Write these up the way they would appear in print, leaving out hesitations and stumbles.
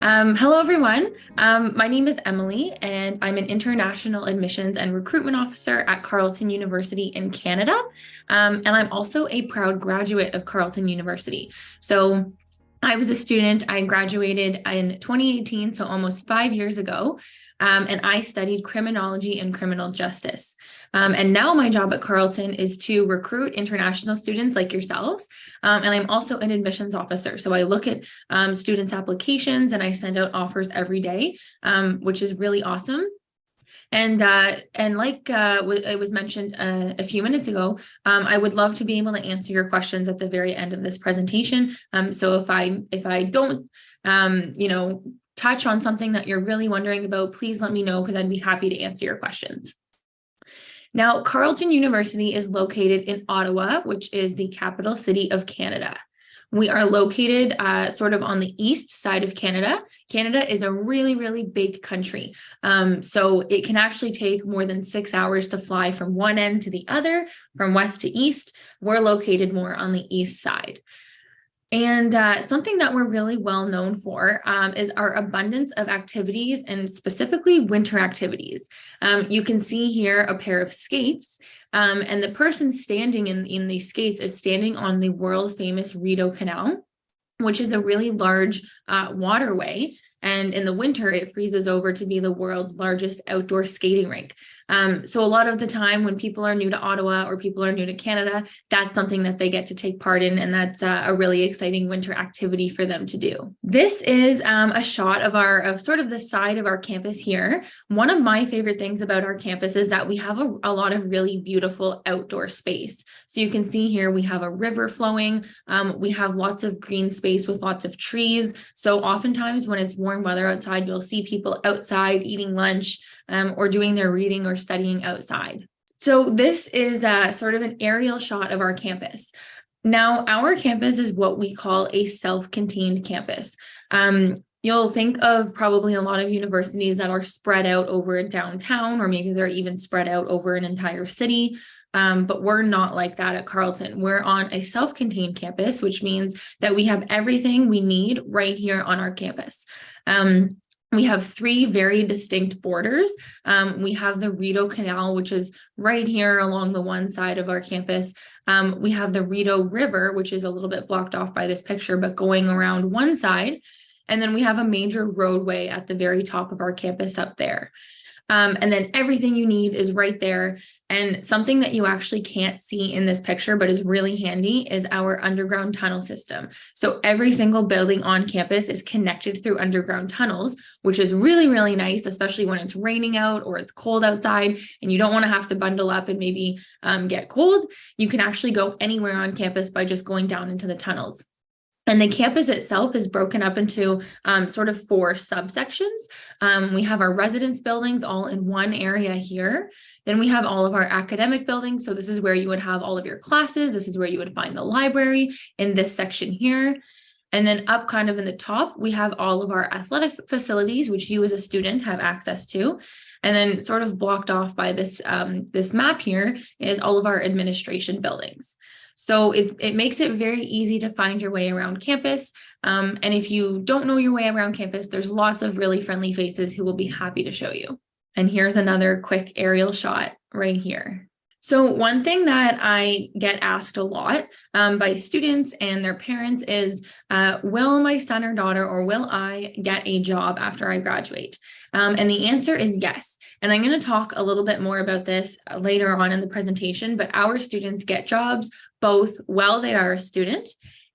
Hello, everyone. My name is Emily, and I'm an international admissions and recruitment officer at Carleton University in Canada. And I'm also a proud graduate of Carleton University. So I was a student. I graduated in 2018, so almost 5 years ago. And I studied criminology and criminal justice. And now my job at Carleton is to recruit international students like yourselves. And I'm also an admissions officer. So I look at students' applications and I send out offers every day, which is really awesome. And like it was mentioned a few minutes ago, I would love to be able to answer your questions at the very end of this presentation. So if I don't, touch on something that you're really wondering about, please let me know because I'd be happy to answer your questions. Now, Carleton University is located in Ottawa, which is the capital city of Canada. We are located sort of on the east side of Canada. Canada is a really, really big country. So it can actually take more than 6 hours to fly from one end to the other, from west to east. We're located more on the east side. And something that we're really well known for is our abundance of activities and specifically winter activities. You can see here a pair of skates, and the person standing in these skates is standing on the world famous Rideau Canal, which is a really large waterway. And in the winter, it freezes over to be the world's largest outdoor skating rink. So a lot of the time when people are new to Ottawa or people are new to Canada, that's something that they get to take part in. And that's a really exciting winter activity for them to do. This is a shot of sort of the side of our campus here. One of my favorite things about our campus is that we have a lot of really beautiful outdoor space. So you can see here, we have a river flowing. We have lots of green space with lots of trees. So oftentimes when it's warm weather outside, you'll see people outside eating lunch or doing their reading or studying outside. So this is sort of an aerial shot of our campus. Now, our campus is what we call a self-contained campus. You'll think of probably a lot of universities that are spread out over downtown, or maybe they're even spread out over an entire city. But we're not like that at Carleton. We're on a self-contained campus, which means that we have everything we need right here on our campus. We have three very distinct borders. We have the Rideau Canal, which is right here along the one side of our campus. We have the Rideau River, which is a little bit blocked off by this picture, but going around one side. And then we have a major roadway at the very top of our campus up there. And then everything you need is right there. And something that you actually can't see in this picture, but is really handy, is our underground tunnel system. So every single building on campus is connected through underground tunnels, which is really, really nice, especially when it's raining out or it's cold outside and you don't want to have to bundle up and maybe get cold. You can actually go anywhere on campus by just going down into the tunnels. And the campus itself is broken up into sort of 4 subsections. We have our residence buildings all in one area here. Then we have all of our academic buildings. So this is where you would have all of your classes. This is where you would find the library in this section here. And then up kind of in the top, we have all of our athletic facilities, which you as a student have access to. And then sort of blocked off by this map here is all of our administration buildings. So it makes it very easy to find your way around campus. And if you don't know your way around campus, there's lots of really friendly faces who will be happy to show you. And here's another quick aerial shot right here. So one thing that I get asked a lot by students and their parents is, will my son or daughter, or will I get a job after I graduate? And the answer is yes. And I'm going to talk a little bit more about this later on in the presentation, but our students get jobs both while they are a student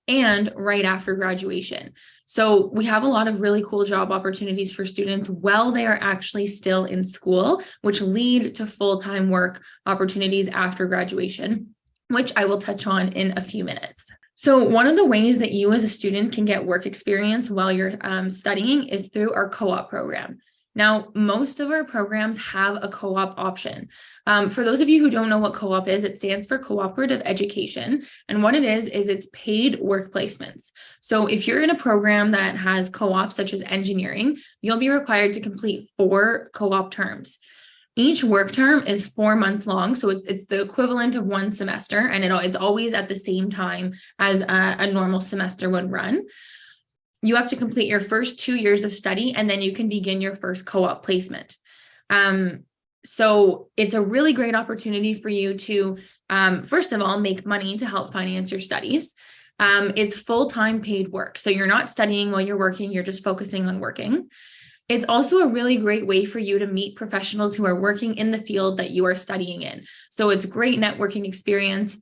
and right after graduation. So we have a lot of really cool job opportunities for students while they are actually still in school, which lead to full-time work opportunities after graduation, which I will touch on in a few minutes. So one of the ways that you as a student can get work experience while you're studying is through our co-op program. Now, most of our programs have a co-op option. For those of you who don't know what co-op is, it stands for cooperative education. And what it is it's paid work placements. So if you're in a program that has co-ops such as engineering, you'll be required to complete 4 co-op terms. Each work term is 4 months long, so it's the equivalent of 1 semester, and it's always at the same time as a normal semester would run. you have to complete your first 2 years of study, and then you can begin your first co-op placement. So it's a really great opportunity for you to, first of all, make money to help finance your studies. It's full-time paid work. So you're not studying while you're working, you're just focusing on working. It's also a really great way for you to meet professionals who are working in the field that you are studying in. So it's great networking experience.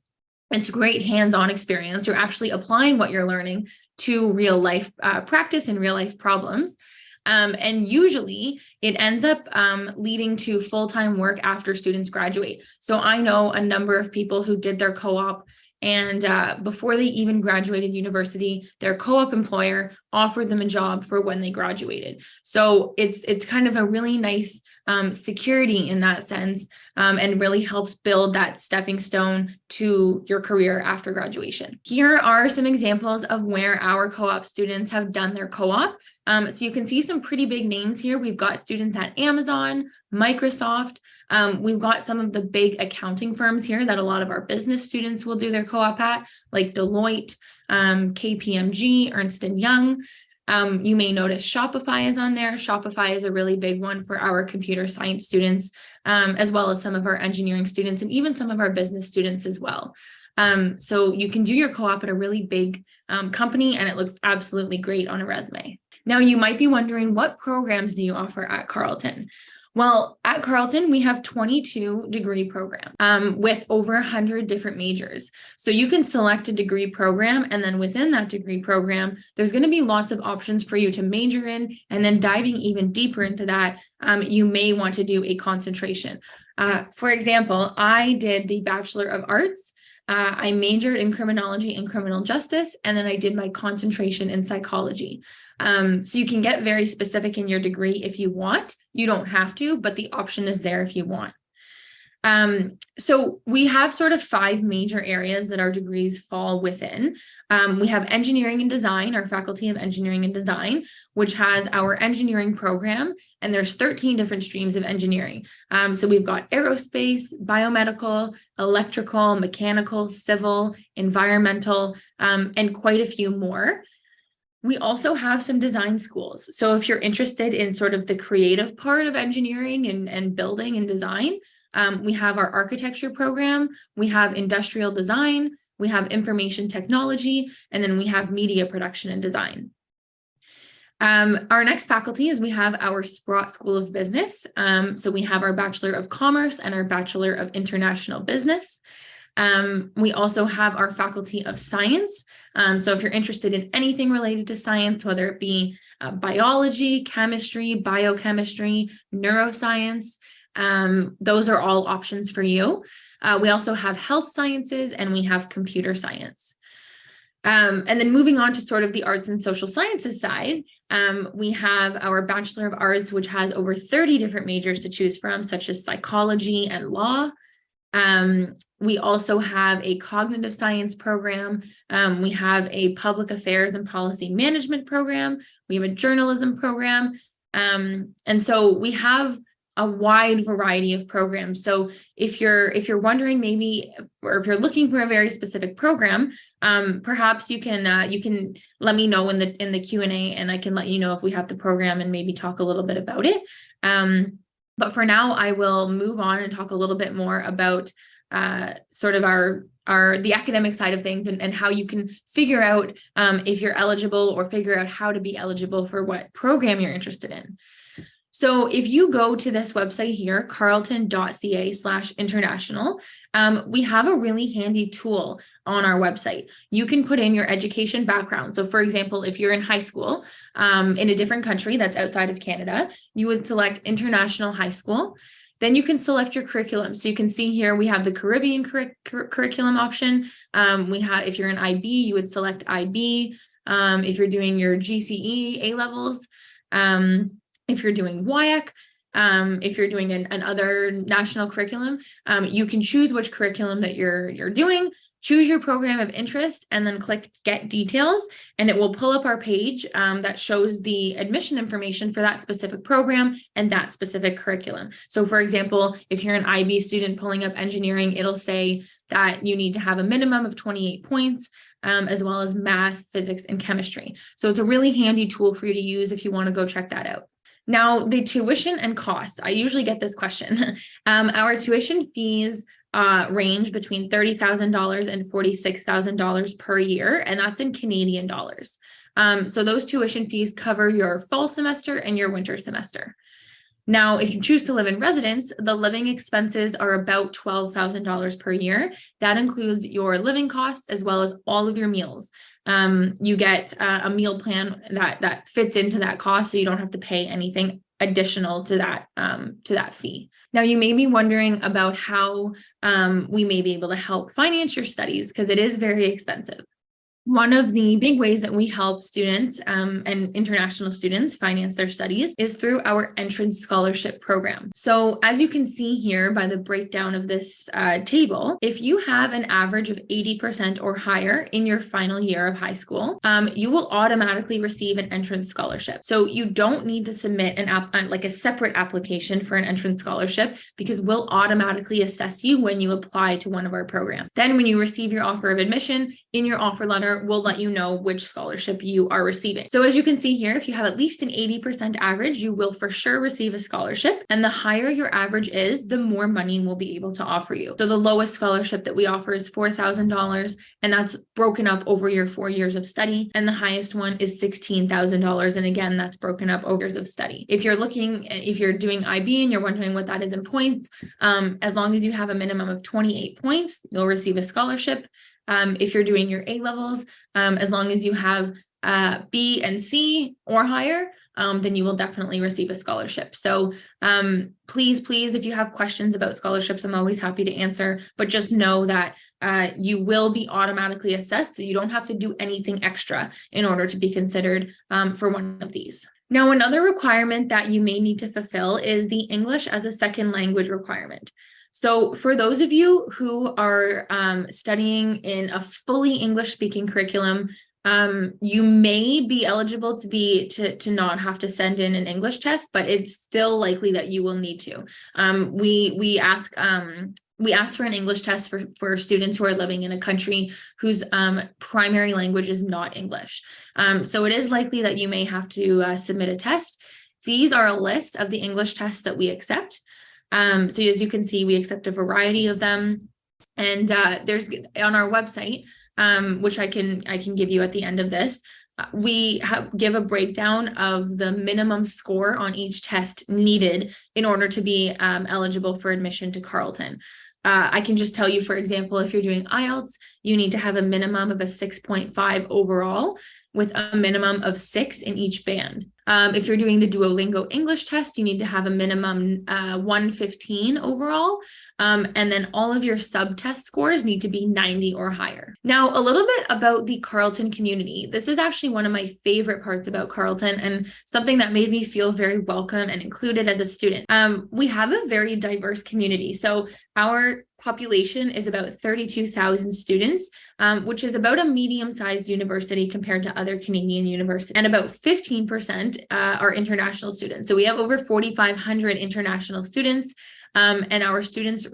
It's great hands-on experience. You're actually applying what you're learning to real life practice and real life problems. And usually it ends up leading to full-time work after students graduate. So I know a number of people who did their co-op, and before they even graduated university, their co-op employer offered them a job for when they graduated. So it's kind of a really nice security in that sense, and really helps build that stepping stone to your career after graduation. Here are some examples of where our co-op students have done their co-op. So you can see some pretty big names here. We've got students at Amazon, Microsoft. We've got some of the big accounting firms here that a lot of our business students will do their co-op at, like Deloitte, KPMG, Ernst & Young. You may notice Shopify is on there. Shopify is a really big one for our computer science students, as well as some of our engineering students and even some of our business students as well. So you can do your co-op at a really big company, and it looks absolutely great on a resume. Now, you might be wondering, what programs do you offer at Carleton? Well, at Carleton, we have 22 degree programs with over 100 different majors. So you can select a degree program, and then within that degree program, there's going to be lots of options for you to major in. And then diving even deeper into that, you may want to do a concentration. For example, I did the Bachelor of Arts. I majored in criminology and criminal justice, and then I did my concentration in psychology. So you can get very specific in your degree if you want. You don't have to, but the option is there if you want. So we have sort of 5 major areas that our degrees fall within. We have engineering and design, our Faculty of Engineering and Design, which has our engineering program, and there's 13 different streams of engineering. So we've got aerospace, biomedical, electrical, mechanical, civil, environmental, and quite a few more. We also have some design schools. So if you're interested in sort of the creative part of engineering and building and design, we have our architecture program, we have industrial design, we have information technology, and then we have media production and design. Our next faculty is we have our Sprott School of Business. So we have our Bachelor of Commerce and our Bachelor of International Business. We also have our Faculty of Science. So if you're interested in anything related to science, whether it be biology, chemistry, biochemistry, neuroscience, those are all options for you. We also have health sciences, and we have computer science. And then moving on to sort of the arts and social sciences side, we have our Bachelor of Arts, which has over 30 different majors to choose from, such as psychology and law. We also have a cognitive science program. We have a public affairs and policy management program. We have a journalism program. And so we have a wide variety of programs. So if you're wondering maybe, or if you're looking for a very specific program, perhaps you can let me know in the Q&A, and I can let you know if we have the program and maybe talk a little bit about it. But for now, I will move on and talk a little bit more about sort of the academic side of things, and how you can figure out if you're eligible, or figure out how to be eligible for what program you're interested in. So if you go to this website here, carleton.ca/international, we have a really handy tool on our website. You can put in your education background. So for example, if you're in high school in a different country that's outside of Canada, you would select international high school. Then you can select your curriculum. So you can see here, we have the Caribbean curriculum option. If you're in IB, you would select IB. If you're doing your GCE A-levels, if you're doing WIAC, if you're doing another national curriculum, you can choose which curriculum that you're doing, Choose your program of interest and then click Get Details, and it will pull up our page that shows the admission information for that specific program and that specific curriculum. So for example, if you're an IB student pulling up engineering, it'll say that you need to have a minimum of 28 points, as well as math, physics, and chemistry. So it's a really handy tool for you to use if you want to go check that out. Now, the tuition and costs. I usually get this question. Our tuition fees range between $30,000 and $46,000 per year, and that's in Canadian dollars. So those tuition fees cover your fall semester and your winter semester. Now, if you choose to live in residence, the living expenses are about $12,000 per year. That includes your living costs as well as all of your meals. You get a meal plan that fits into that cost, so you don't have to pay anything additional to that fee. Now, you may be wondering about how we may be able to help finance your studies, because it is very expensive. One of the big ways that we help students and international students finance their studies is through our entrance scholarship program. So as you can see here by the breakdown of this table, if you have an average of 80% or higher in your final year of high school, you will automatically receive an entrance scholarship. So you don't need to submit a separate application for an entrance scholarship, because we'll automatically assess you when you apply to one of our programs. Then when you receive your offer of admission, in your offer letter, we'll let you know which scholarship you are receiving. So as you can see here, if you have at least an 80% average, you will for sure receive a scholarship. And the higher your average is, the more money we'll be able to offer you. So the lowest scholarship that we offer is $4,000, and that's broken up over your 4 years of study. And the highest one is $16,000. And again, that's broken up over years of study. If you're doing IB and you're wondering what that is in points, as long as you have a minimum of 28 points, you'll receive a scholarship. If you're doing your A levels, as long as you have B and C or higher, then you will definitely receive a scholarship. So please, if you have questions about scholarships, I'm always happy to answer, but just know that you will be automatically assessed, so you don't have to do anything extra in order to be considered for one of these. Now, another requirement that you may need to fulfill is the English as a second language requirement. So for those of you who are studying in a fully English-speaking curriculum, you may be eligible to not have to send in an English test, but it's still likely that you will need to. We ask for an English test for students who are living in a country whose primary language is not English. So it is likely that you may have to submit a test. These are a list of the English tests that we accept. So as you can see, we accept a variety of them, and there's on our website, which I can give you at the end of this. We give a breakdown of the minimum score on each test needed in order to be eligible for admission to Carleton. I can just tell you, for example, if you're doing IELTS, you need to have a minimum of a 6.5 overall, with a minimum of 6 in each band. If you're doing the Duolingo English test, you need to have a minimum 115 overall. And then all of your sub-test scores need to be 90 or higher. Now, a little bit about the Carleton community. This is actually one of my favorite parts about Carleton, and something that made me feel very welcome and included as a student. We have a very diverse community. So our population is about 32,000 students, which is about a medium-sized university compared to other Canadian universities. And about 15% are international students. So we have over 4,500 international students, and our students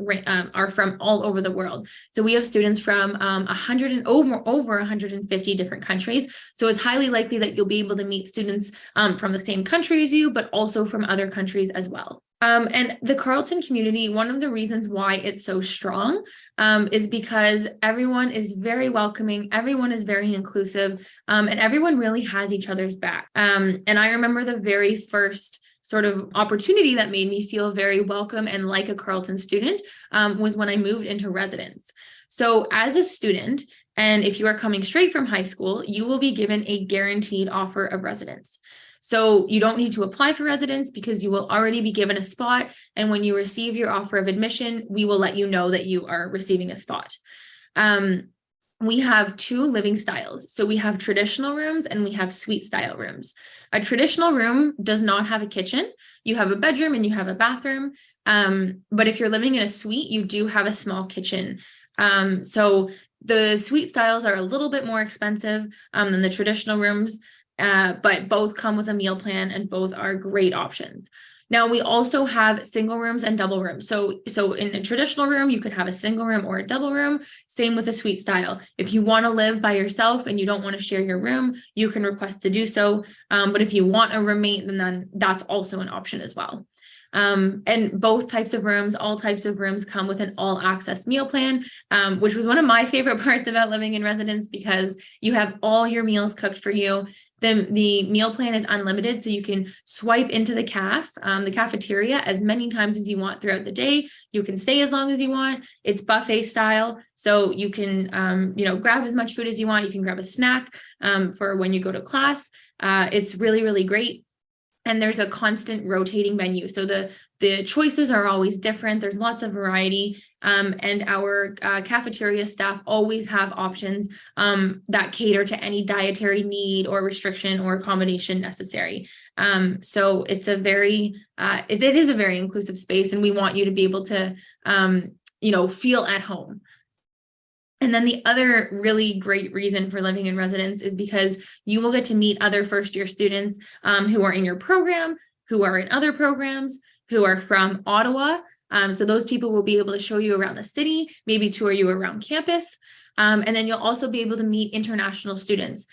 are from all over the world. So we have students from over 150 different countries. So it's highly likely that you'll be able to meet students from the same country as you, but also from other countries as well. And the Carleton community, one of the reasons why it's so strong is because everyone is very welcoming, everyone is very inclusive, and everyone really has each other's back. And I remember the very first sort of opportunity that made me feel very welcome and like a Carleton student was when I moved into residence. So as a student, and if you are coming straight from high school, you will be given a guaranteed offer of residence. So you don't need to apply for residence because you will already be given a spot. And when you receive your offer of admission, we will let you know that you are receiving a spot. We have 2 living styles. So we have traditional rooms and we have suite style rooms. A traditional room does not have a kitchen. You have a bedroom and you have a bathroom. But if you're living in a suite, you do have a small kitchen. So The suite styles are a little bit more expensive than the traditional rooms, but both come with a meal plan and both are great options. Now, we also have single rooms and double rooms. So in a traditional room, you could have a single room or a double room, same with a suite style. If you want to live by yourself and you don't want to share your room, you can request to do so. But if you want a roommate, then that's also an option as well. And both types of rooms, all types of rooms come with an all access meal plan, which was one of my favorite parts about living in residence, because you have all your meals cooked for you. The meal plan is unlimited, so you can swipe into the cafeteria as many times as you want throughout the day. You can stay as long as you want. It's buffet style, so you can grab as much food as you want. You can grab a snack for when you go to class. It's really, really great. And there's a constant rotating menu. So the choices are always different. There's lots of variety. And our cafeteria staff always have options that cater to any dietary need or restriction or accommodation necessary. So it's it is a very inclusive space, and we want you to be able to, feel at home. And then the other really great reason for living in residence is because you will get to meet other first-year students who are in your program, who are in other programs, who are from Ottawa. So those people will be able to show you around the city, maybe tour you around campus. And then you'll also be able to meet international students.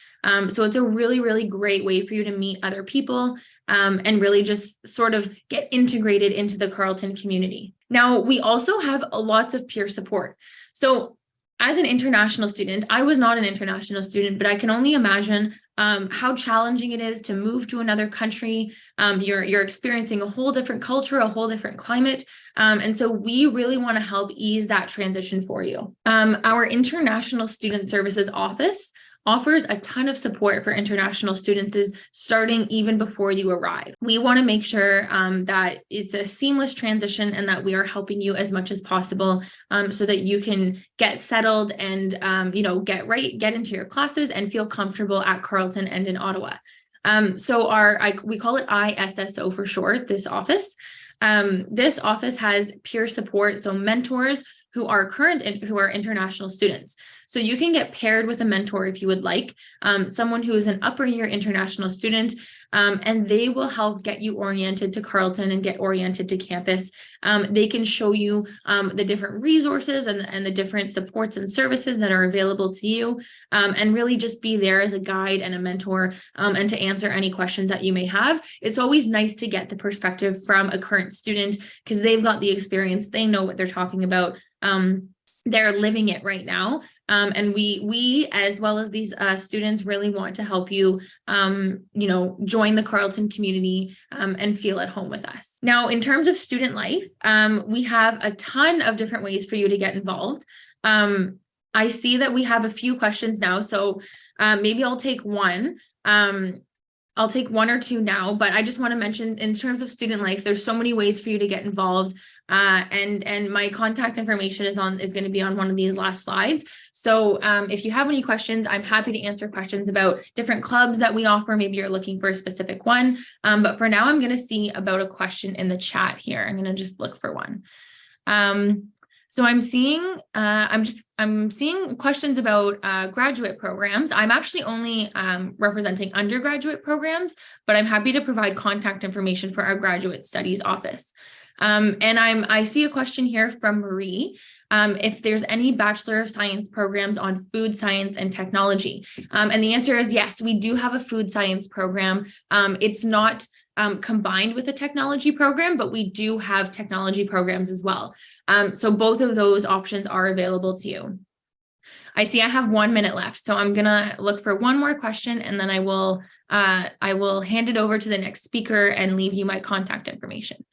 So it's a really, really great way for you to meet other people and really just sort of get integrated into the Carleton community. Now, we also have lots of peer support. So as an international student, I was not an international student, but I can only imagine how challenging it is to move to another country. You're experiencing a whole different culture, a whole different climate. And so we really want to help ease that transition for you. Our International Student Services Office offers a ton of support for international students starting even before you arrive. We want to make sure that it's a seamless transition and that we are helping you as much as possible so that you can get settled and get into your classes and feel comfortable at Carleton and in Ottawa. So we call it ISSO for short, this office. This office has peer support, so mentors who are international students. So you can get paired with a mentor if you would like, someone who is an upper year international student, and they will help get you oriented to Carleton and get oriented to campus. They can show you the different resources and the different supports and services that are available to you, and really just be there as a guide and a mentor and to answer any questions that you may have. It's always nice to get the perspective from a current student because they've got the experience, they know what they're talking about. They're living it right now. And we, as well as these students, really want to help you, join the Carleton community and feel at home with us. Now, in terms of student life, we have a ton of different ways for you to get involved. I see that we have a few questions now, so maybe I'll take one. I'll take one or two now, but I just want to mention in terms of student life, there's so many ways for you to get involved. And my contact information is going to be on one of these last slides. So if you have any questions, I'm happy to answer questions about different clubs that we offer. Maybe you're looking for a specific one. But for now, I'm going to see about a question in the chat here. I'm going to just look for one. So I'm seeing questions about graduate programs. I'm actually only representing undergraduate programs, but I'm happy to provide contact information for our graduate studies office. And I see a question here from Marie, if there's any Bachelor of Science programs on food science and technology. And the answer is yes, we do have a food science program. It's not combined with a technology program, but we do have technology programs as well. So both of those options are available to you. I see I have 1 minute left, so I'm gonna look for one more question and then I will hand it over to the next speaker and leave you my contact information.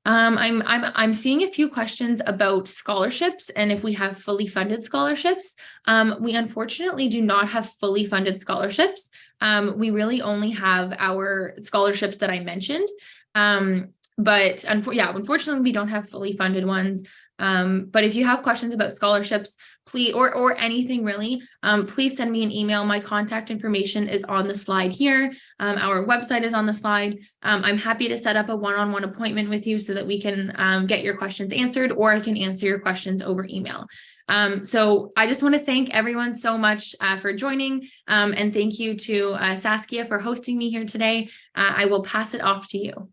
I'm seeing a few questions about scholarships and if we have fully funded scholarships. We unfortunately do not have fully funded scholarships. We really only have our scholarships that I mentioned. But unfortunately, we don't have fully funded ones. But if you have questions about scholarships, please, or anything really, please send me an email. My contact information is on the slide here. Our website is on the slide. I'm happy to set up a one-on-one appointment with you so that we can get your questions answered, or I can answer your questions over email. So I just want to thank everyone so much for joining, and thank you to Saskia for hosting me here today. I will pass it off to you.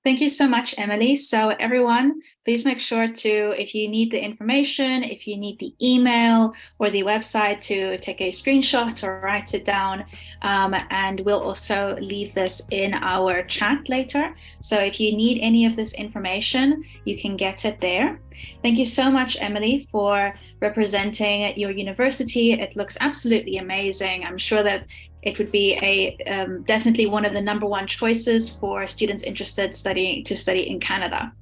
Thank you so much, Emily. So everyone, please make sure to, if you need the information, if you need the email or the website, to take a screenshot or write it down. And we'll also leave this in our chat later. So if you need any of this information, you can get it there. Thank you so much, Emily, for representing your university. It looks absolutely amazing. I'm sure that it would be definitely one of the #1 choices for students interested to study in Canada.